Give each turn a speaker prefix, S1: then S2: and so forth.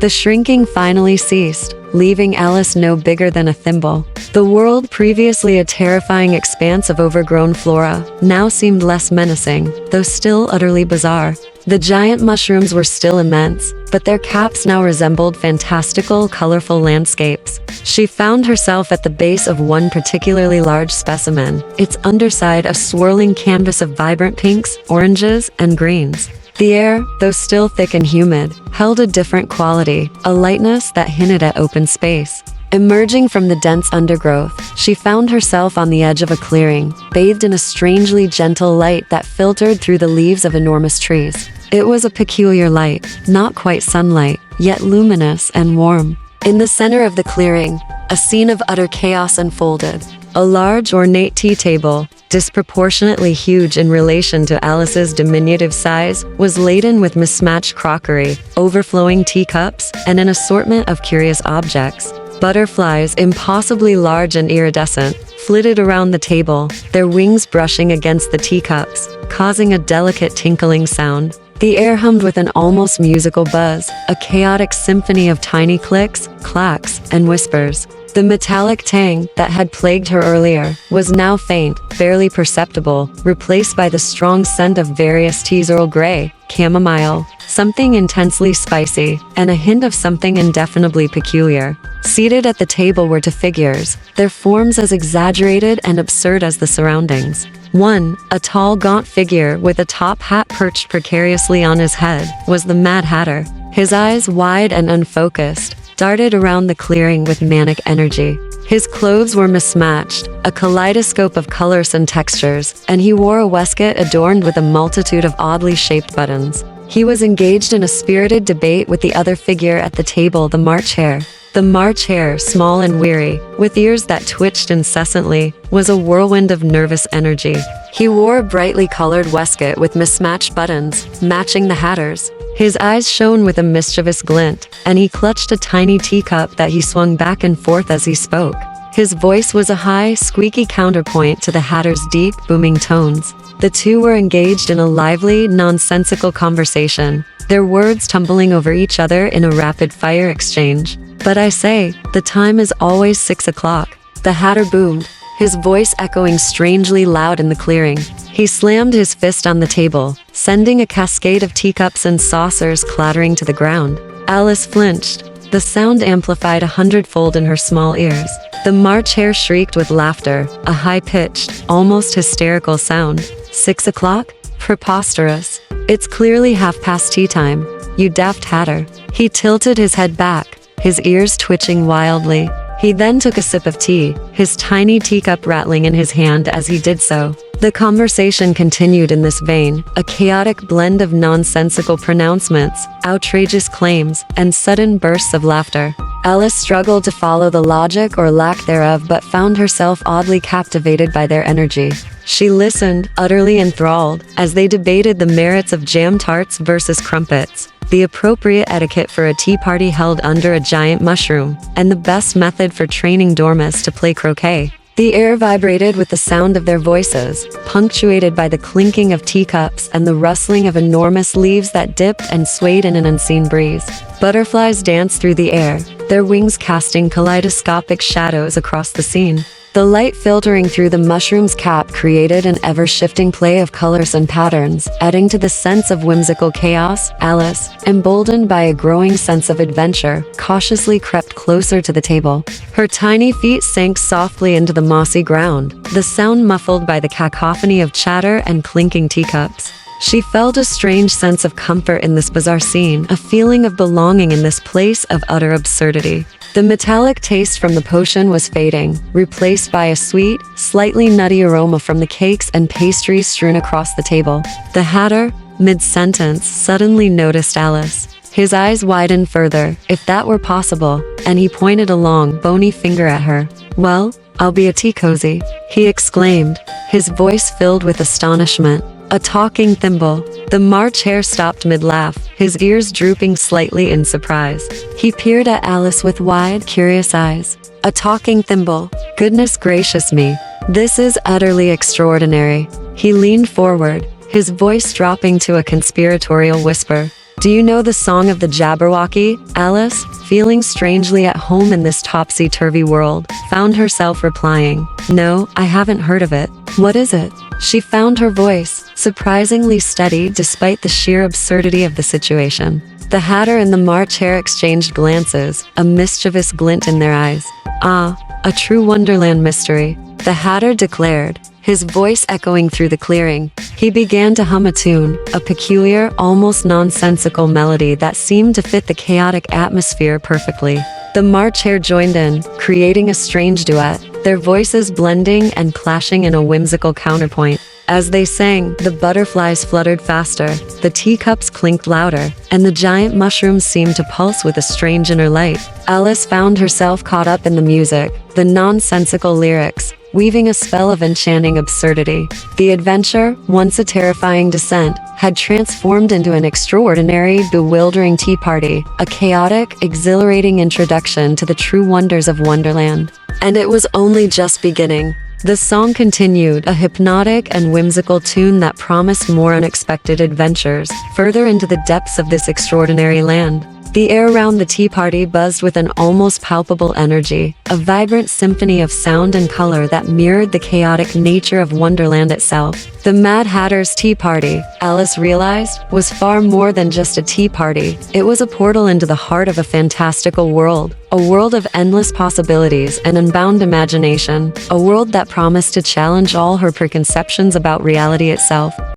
S1: The shrinking finally ceased, leaving Alice no bigger than a thimble. The world, previously a terrifying expanse of overgrown flora, now seemed less menacing, though still utterly bizarre. The giant mushrooms were still immense, but their caps now resembled fantastical, colorful landscapes. She found herself at the base of one particularly large specimen, its underside a swirling canvas of vibrant pinks, oranges, and greens. The air, though still thick and humid, held a different quality, a lightness that hinted at open space. Emerging from the dense undergrowth, she found herself on the edge of a clearing, bathed in a strangely gentle light that filtered through the leaves of enormous trees. It was a peculiar light, not quite sunlight, yet luminous and warm. In the center of the clearing, a scene of utter chaos unfolded. A large, ornate tea table, disproportionately huge in relation to Alice's diminutive size, was laden with mismatched crockery, overflowing teacups, and an assortment of curious objects. Butterflies, impossibly large and iridescent, flitted around the table, their wings brushing against the teacups, causing a delicate tinkling sound. The air hummed with an almost musical buzz, a chaotic symphony of tiny clicks, clacks, and whispers. The metallic tang that had plagued her earlier was now faint, barely perceptible, replaced by the strong scent of various teas: Earl Grey, chamomile, something intensely spicy, and a hint of something indefinably peculiar. Seated at the table were two figures, their forms as exaggerated and absurd as the surroundings. One, a tall, gaunt figure with a top hat perched precariously on his head, was the Mad Hatter. His eyes, wide and unfocused, darted around the clearing with manic energy. His clothes were mismatched, a kaleidoscope of colors and textures, and he wore a waistcoat adorned with a multitude of oddly shaped buttons. He was engaged in a spirited debate with the other figure at the table, the March Hare. The March Hare, small and weary, with ears that twitched incessantly, was a whirlwind of nervous energy. He wore a brightly colored waistcoat with mismatched buttons, matching the Hatter's. His eyes shone with a mischievous glint, and he clutched a tiny teacup that he swung back and forth as he spoke. His voice was a high, squeaky counterpoint to the Hatter's deep, booming tones. The two were engaged in a lively, nonsensical conversation, their words tumbling over each other in a rapid-fire exchange. "But I say, the time is always 6 o'clock. The Hatter boomed, his voice echoing strangely loud in the clearing. He slammed his fist on the table, sending a cascade of teacups and saucers clattering to the ground. Alice flinched, the sound amplified 100-fold in her small ears. The March Hare shrieked with laughter, a high-pitched, almost hysterical sound. 6 o'clock? Preposterous. It's clearly half-past tea time, you daft Hatter." He tilted his head back, his ears twitching wildly. He then took a sip of tea, his tiny teacup rattling in his hand as he did so. The conversation continued in this vein, a chaotic blend of nonsensical pronouncements, outrageous claims, and sudden bursts of laughter. Alice struggled to follow the logic or lack thereof, but found herself oddly captivated by their energy. She listened, utterly enthralled, as they debated the merits of jam tarts versus crumpets, the appropriate etiquette for a tea party held under a giant mushroom, and the best method for training dormice to play croquet. The air vibrated with the sound of their voices, punctuated by the clinking of teacups and the rustling of enormous leaves that dipped and swayed in an unseen breeze. Butterflies danced through the air, their wings casting kaleidoscopic shadows across the scene. The light filtering through the mushroom's cap created an ever-shifting play of colors and patterns, adding to the sense of whimsical chaos. Alice, emboldened by a growing sense of adventure, cautiously crept closer to the table. Her tiny feet sank softly into the mossy ground, the sound muffled by the cacophony of chatter and clinking teacups. She felt a strange sense of comfort in this bizarre scene, a feeling of belonging in this place of utter absurdity. The metallic taste from the potion was fading, replaced by a sweet, slightly nutty aroma from the cakes and pastries strewn across the table. The Hatter, mid-sentence, suddenly noticed Alice. His eyes widened further, if that were possible, and he pointed a long, bony finger at her. "Well, I'll be a tea cozy," he exclaimed, his voice filled with astonishment. A talking thimble. The March Hare stopped mid-laugh, his ears drooping slightly in surprise. He peered at Alice with wide, curious eyes. A talking thimble. Goodness gracious me. This is utterly extraordinary. He leaned forward, his voice dropping to a conspiratorial whisper. Do you know the song of the Jabberwocky? Alice, feeling strangely at home in this topsy-turvy world, found herself replying, "No, I haven't heard of it. What is it?" She found her voice, surprisingly steady despite the sheer absurdity of the situation. The Hatter and the March Hare exchanged glances, a mischievous glint in their eyes. "Ah, a true Wonderland mystery," the Hatter declared, his voice echoing through the clearing. He began to hum a tune, a peculiar, almost nonsensical melody that seemed to fit the chaotic atmosphere perfectly. The March Hare joined in, creating a strange duet, their voices blending and clashing in a whimsical counterpoint. As they sang, the butterflies fluttered faster, the teacups clinked louder, and the giant mushrooms seemed to pulse with a strange inner light. Alice found herself caught up in the music, the nonsensical lyrics, weaving a spell of enchanting absurdity. The adventure, once a terrifying descent, had transformed into an extraordinary, bewildering tea party, a chaotic, exhilarating introduction to the true wonders of Wonderland. And it was only just beginning. The song continued, a hypnotic and whimsical tune that promised more unexpected adventures, further into the depths of this extraordinary land. The air around the tea party buzzed with an almost palpable energy, a vibrant symphony of sound and color that mirrored the chaotic nature of Wonderland itself. The Mad Hatter's tea party, Alice realized, was far more than just a tea party. It was a portal into the heart of a fantastical world, a world of endless possibilities and unbound imagination, a world that promised to challenge all her preconceptions about reality itself.